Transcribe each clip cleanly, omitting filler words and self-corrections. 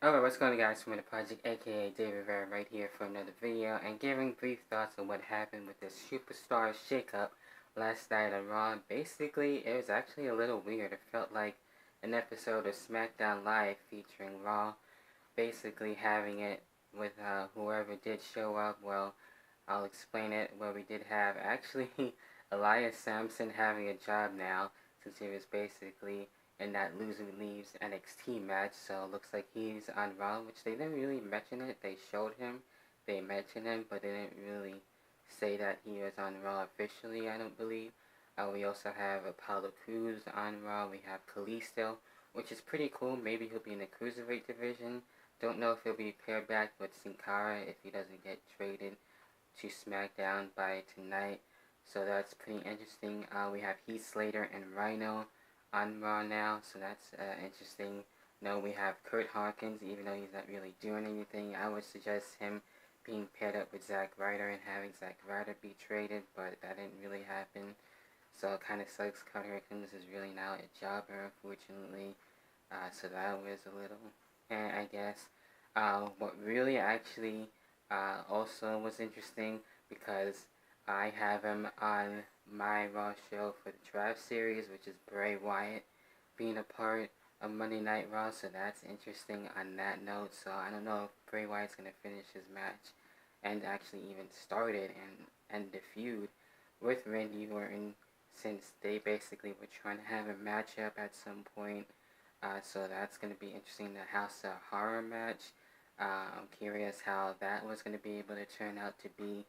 Alright, what's going on guys from the project, aka David Rivera, right here for another video, and giving brief thoughts on what happened with this superstar shakeup last night on Raw. Basically, it was actually a little weird. It felt like an episode of SmackDown Live featuring Raw, basically having it with whoever did show up. Well, I'll explain it. Well, we did have actually Elias Sampson having a job now, since he was basically in that Loser Leaves NXT match. So it looks like he's on Raw, which they didn't really mention it. They showed him, they mentioned him, but they didn't really say that he was on Raw officially, I don't believe. We also have Apollo Crews on Raw. We have Kalisto, which is pretty cool. Maybe he'll be in the Cruiserweight division. Don't know if he'll be paired back with Sin Cara if he doesn't get traded to SmackDown by tonight. So that's pretty interesting. We have Heath Slater and Rhino on Raw now, so that's interesting. No, we have Kurt Hawkins, even though he's not really doing anything. I would suggest him being paired up with Zack Ryder and having Zack Ryder be traded, but that didn't really happen. So it kind of sucks. Kurt Hawkins is really now a jobber, unfortunately. So that was a little, I guess. What really actually also was interesting, because I have him on my Raw show for the Draft Series, which is Bray Wyatt being a part of Monday Night Raw, so that's interesting on that note. So I don't know if Bray Wyatt's going to finish his match and actually even start it and end the feud with Randy Orton, since they basically were trying to have a matchup at some point. So that's going to be interesting, the House of Horror match. I'm curious how that was going to be able to turn out to be.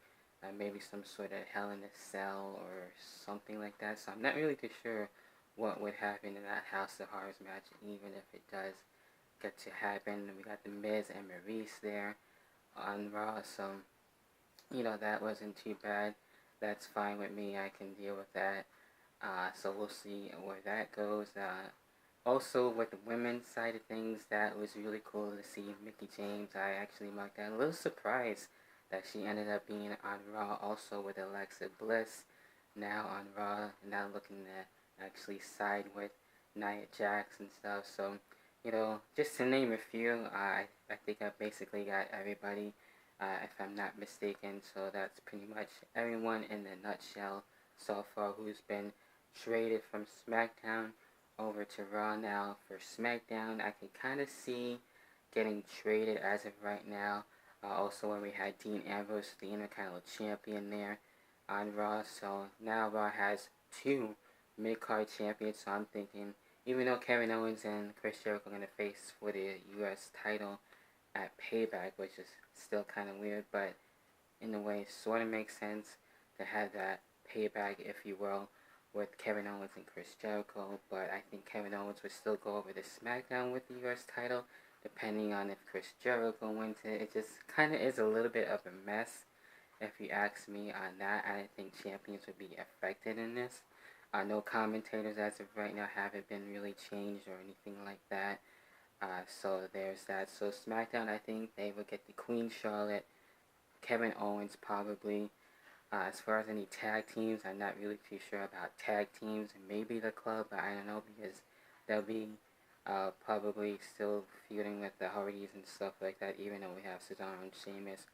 Maybe some sort of Hell in a Cell or something like that. So I'm not really too sure what would happen in that House of Horrors match, even if it does get to happen. We got The Miz and Maurice there on Raw, so, that wasn't too bad. That's fine with me. I can deal with that. So we'll see where that goes. Also, with the women's side of things, that was really cool to see Mickie James. I actually marked that. A little surprised that she ended up being on Raw, also with Alexa Bliss now on Raw, now looking to actually side with Nia Jax and stuff. So, just to name a few, I think I basically got everybody, if I'm not mistaken. So that's pretty much everyone in the nutshell so far who's been traded from SmackDown over to Raw now. For SmackDown, I can kind of see getting traded as of right now. Also, when we had Dean Ambrose, the Intercontinental Champion, there on Raw. So now Raw has two mid-card champions. So I'm thinking, even though Kevin Owens and Chris Jericho are going to face for the U.S. title at Payback, which is still kind of weird, but in a way sort of makes sense to have that payback, if you will, with Kevin Owens and Chris Jericho. But I think Kevin Owens would still go over to SmackDown with the U.S. title, depending on if Chris Jericho wins it. It just kind of is a little bit of a mess, if you ask me on that. I don't think champions would be affected in this. No commentators as of right now haven't been really changed or anything like that. So there's that. So SmackDown, I think they would get the Queen Charlotte, Kevin Owens probably. As far as any tag teams, I'm not really too sure about tag teams. Maybe the club, but I don't know, because they'll be probably still feuding with the Hardys and stuff like that, even though we have Cesaro and Sheamus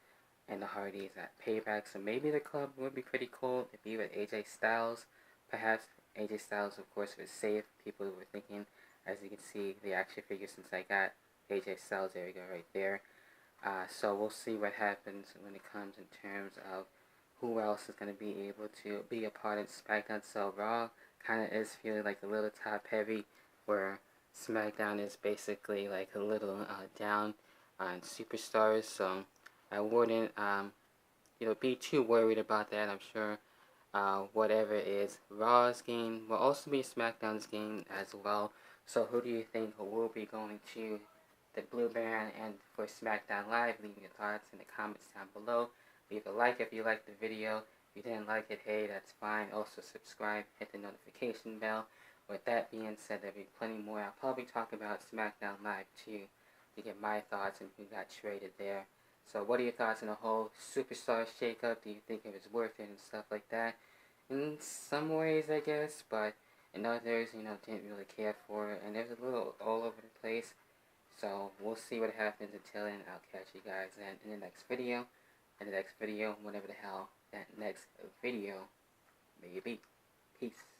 and the Hardys at Payback. So maybe the club would be pretty cool to be with AJ Styles. Perhaps AJ Styles, of course, was safe. People were thinking, as you can see, the action figure, since I got AJ Styles, there we go, right there. So we'll see what happens when it comes in terms of who else is going to be able to be a part of SmackDown. So Raw kind of is feeling like a little top heavy, where SmackDown is basically like a little down on superstars. So I wouldn't be too worried about that. I'm sure whatever is Raw's game will also be SmackDown's game as well. So who do you think will be going to the Blue Baron and for SmackDown Live? Leave your thoughts in the comments down below. Leave a like if you liked the video. If you didn't like it, hey, that's fine. Also subscribe, hit the notification bell. With that being said, there'll be plenty more. I'll probably talk about SmackDown Live too, to get my thoughts and who got traded there. So what are your thoughts on the whole superstar shakeup? Do you think it was worth it and stuff like that? In some ways, I guess, but in others, didn't really care for it. And it was a little all over the place. So we'll see what happens until then. I'll catch you guys in the next video. In the next video, whatever the hell that next video may be. Peace.